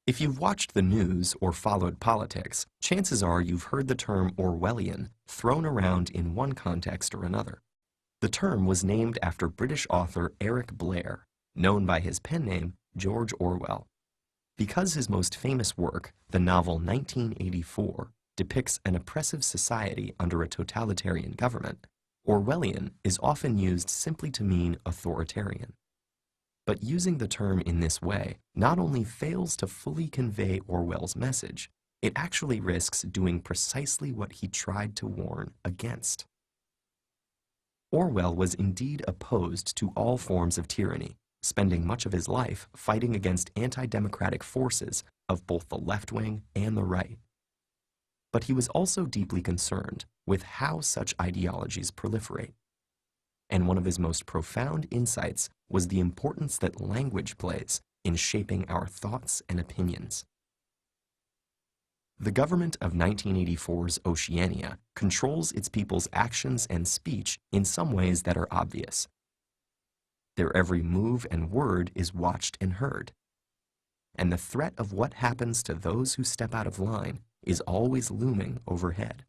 If you've watched the news or followed politics, chances are you've heard the term Orwellian thrown around in one context or another. The term was named after British author Eric Blair, known by his pen name George Orwell. Because his most famous work, the novel 1984, depicts an oppressive society under a totalitarian government, Orwellian is often used simply to mean authoritarian. But using the term in this way not only fails to fully convey Orwell's message, it actually risks doing precisely what he tried to warn against. Orwell was indeed opposed to all forms of tyranny, spending much of his life fighting against anti-democratic forces of both the left wing and the right. But he was also deeply concerned with how such ideologies proliferate. And one of his most profound insights was the importance that language plays in shaping our thoughts and opinions. The government of 1984's Oceania controls its people's actions and speech in some ways that are obvious. Their every move and word is watched and heard. And the threat of what happens to those who step out of line is always looming overhead.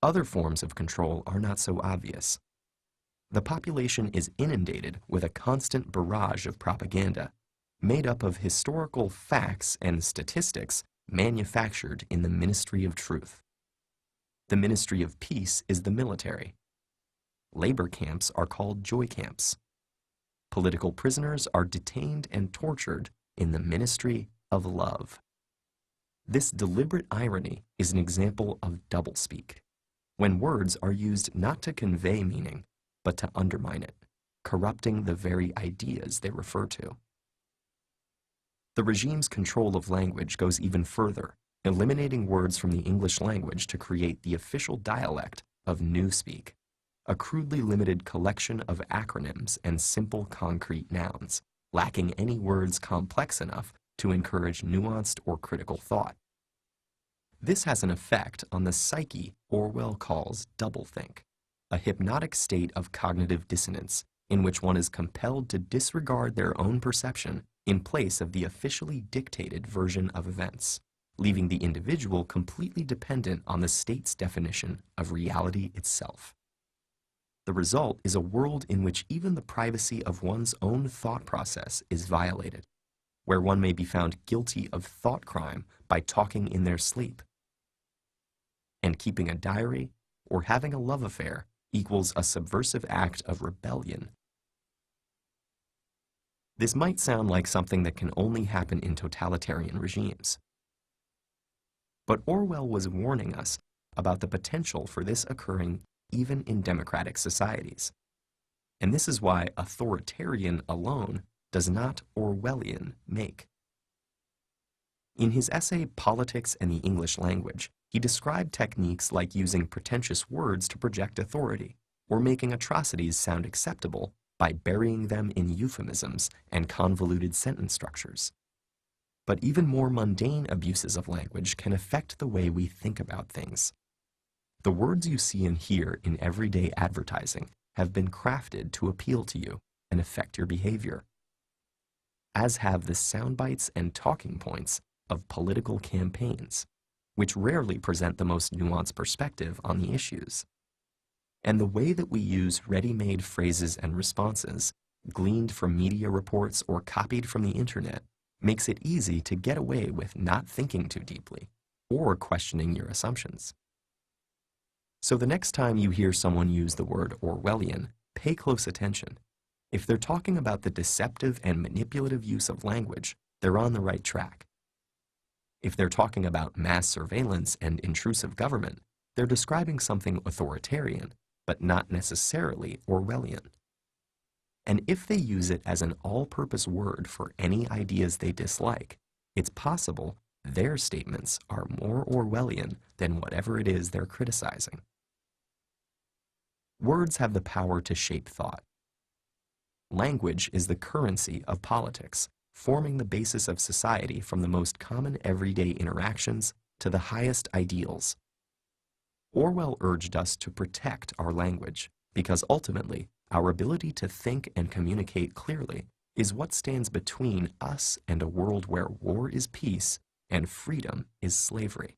Other forms of control are not so obvious. The population is inundated with a constant barrage of propaganda, made up of historical facts and statistics manufactured in the Ministry of Truth. The Ministry of Peace is the military. Labor camps are called joy camps. Political prisoners are detained and tortured in the Ministry of Love. This deliberate irony is an example of doublespeak, when words are used not to convey meaning, but to undermine it, corrupting the very ideas they refer to. The regime's control of language goes even further, eliminating words from the English language to create the official dialect of Newspeak, a crudely limited collection of acronyms and simple concrete nouns, lacking any words complex enough to encourage nuanced or critical thought. This has an effect on the psyche Orwell calls doublethink, a hypnotic state of cognitive dissonance in which one is compelled to disregard their own perception in place of the officially dictated version of events, leaving the individual completely dependent on the state's definition of reality itself. The result is a world in which even the privacy of one's own thought process is violated, where one may be found guilty of thought crime by talking in their sleep. And keeping a diary or having a love affair equals a subversive act of rebellion. This might sound like something that can only happen in totalitarian regimes. But Orwell was warning us about the potential for this occurring even in democratic societies. And this is why authoritarian alone does not Orwellian make. In his essay Politics and the English Language, he described techniques like using pretentious words to project authority, or making atrocities sound acceptable by burying them in euphemisms and convoluted sentence structures. But even more mundane abuses of language can affect the way we think about things. The words you see and hear in everyday advertising have been crafted to appeal to you and affect your behavior, as have the sound bites and talking points of political campaigns, which rarely present the most nuanced perspective on the issues. And the way that we use ready-made phrases and responses, gleaned from media reports or copied from the internet, makes it easy to get away with not thinking too deeply or questioning your assumptions. So the next time you hear someone use the word Orwellian, pay close attention. If they're talking about the deceptive and manipulative use of language, they're on the right track. If they're talking about mass surveillance and intrusive government, they're describing something authoritarian, but not necessarily Orwellian. And if they use it as an all-purpose word for any ideas they dislike, it's possible their statements are more Orwellian than whatever it is they're criticizing. Words have the power to shape thought. Language is the currency of politics, forming the basis of society from the most common everyday interactions to the highest ideals. Orwell urged us to protect our language because ultimately our ability to think and communicate clearly is what stands between us and a world where war is peace and freedom is slavery.